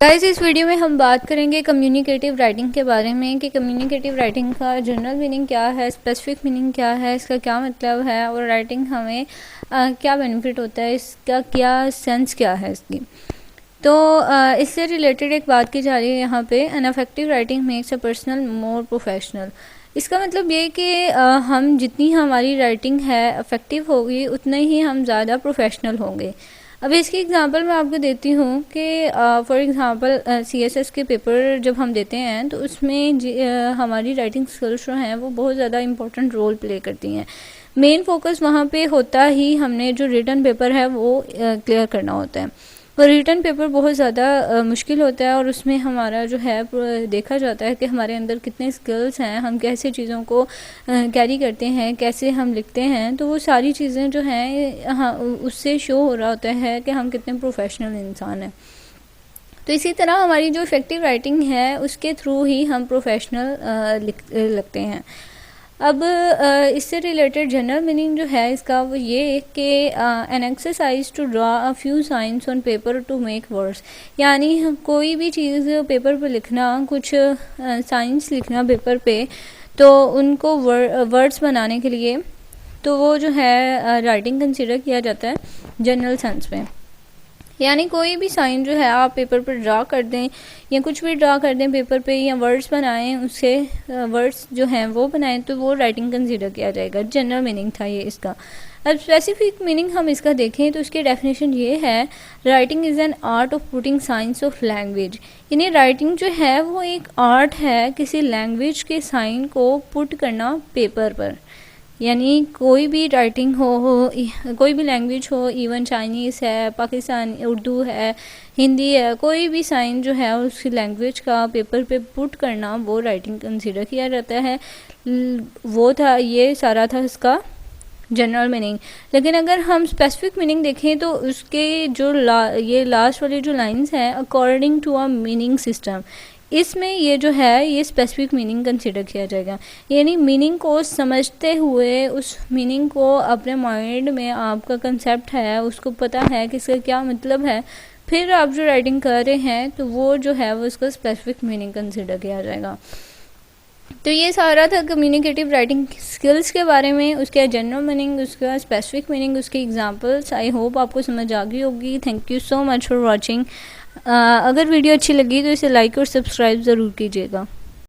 Guys, इस video में हम बात करेंगे कम्युनिकेटिव राइटिंग के बारे में कि कम्युनिकेटिव राइटिंग का जनरल मीनिंग क्या है, स्पेसिफिक मीनिंग क्या है, इसका क्या मतलब है और राइटिंग हमें क्या बेनिफिट होता है, इसका क्या सेंस क्या है इसकी। तो इससे रिलेटेड एक बात की जा रही है यहाँ पे, an effective writing makes a personal more professional. इसका मतलब ये कि हम जितनी हमारी राइटिंग है इफ़ेक्टिव होगी उतने ही हम ज़्यादा प्रोफेशनल होंगे। अब इसकी एग्जांपल मैं आपको देती हूँ कि फॉर एग्जांपल CSS के पेपर जब हम देते हैं तो उसमें हमारी राइटिंग स्किल्स जो हैं वो बहुत ज़्यादा इम्पोर्टेंट रोल प्ले करती हैं। मेन फोकस वहाँ पे होता ही हमने जो रिटन पेपर है वो क्लियर करना होता है। और रिटन पेपर बहुत ज़्यादा मुश्किल होता है और उसमें हमारा जो है देखा जाता है कि हमारे अंदर कितने स्किल्स हैं, हम कैसे चीज़ों को कैरी करते हैं, कैसे हम लिखते हैं। तो वो सारी चीज़ें जो हैं हाँ उससे शो हो रहा होता है कि हम कितने प्रोफेशनल इंसान हैं। तो इसी तरह हमारी जो इफ़ेक्टिव राइटिंग है उसके थ्रू ही हम प्रोफेशनल लगते हैं। अब इससे रिलेटेड जनरल मीनिंग जो है इसका वो ये कि an exercise to draw a few signs on paper to make words, यानी कोई भी चीज़ पेपर पे लिखना, कुछ साइंस लिखना पेपर पे, तो उनको वर्ड्स बनाने के लिए तो वो जो है राइटिंग कंसिडर किया जाता है जनरल सेंस में। यानी कोई भी साइन जो है आप पेपर पर ड्रा कर दें या कुछ भी ड्रा कर दें पेपर पे या वर्ड्स बनाएं, उससे वर्ड्स जो हैं वो बनाएं तो वो राइटिंग कंसीडर किया जाएगा। जनरल मीनिंग था ये इसका। अब स्पेसिफिक मीनिंग हम इसका देखें तो इसकी डेफिनेशन ये है, writing is an art of putting science of language. यानी राइटिंग जो है वो एक आर्ट है किसी लैंग्वेज के साइन को पुट करना पेपर पर। यानी कोई भी राइटिंग हो कोई भी लैंग्वेज हो, इवन चाइनीज़ है, पाकिस्तानी उर्दू है, हिंदी है, कोई भी साइन जो है उसकी लैंग्वेज का पेपर पे पुट करना वो राइटिंग कंसीडर किया जाता है। वो था, ये सारा था इसका जनरल मीनिंग। लेकिन अगर हम स्पेसिफिक मीनिंग देखें तो उसके जो ये लास्ट वाली जो लाइंस हैं, according to a meaning system, इसमें ये जो है ये स्पेसिफिक मीनिंग कंसिडर किया जाएगा। यानी मीनिंग को समझते हुए उस मीनिंग को अपने माइंड में आपका कंसेप्ट है, उसको पता है कि इसका क्या मतलब है, फिर आप जो राइटिंग कर रहे हैं तो वो जो है वो उसका स्पेसिफिक मीनिंग कंसिडर किया जाएगा। तो ये सारा था कम्युनिकेटिव राइटिंग स्किल्स के बारे में, उसके जनरल मीनिंग, उसका स्पेसिफिक मीनिंग, उसके एग्जांपल्स। आई होप आपको समझ आ गई होगी। Thank you so much for watching. अगर वीडियो अच्छी लगी तो इसे लाइक और सब्सक्राइब ज़रूर कीजिएगा।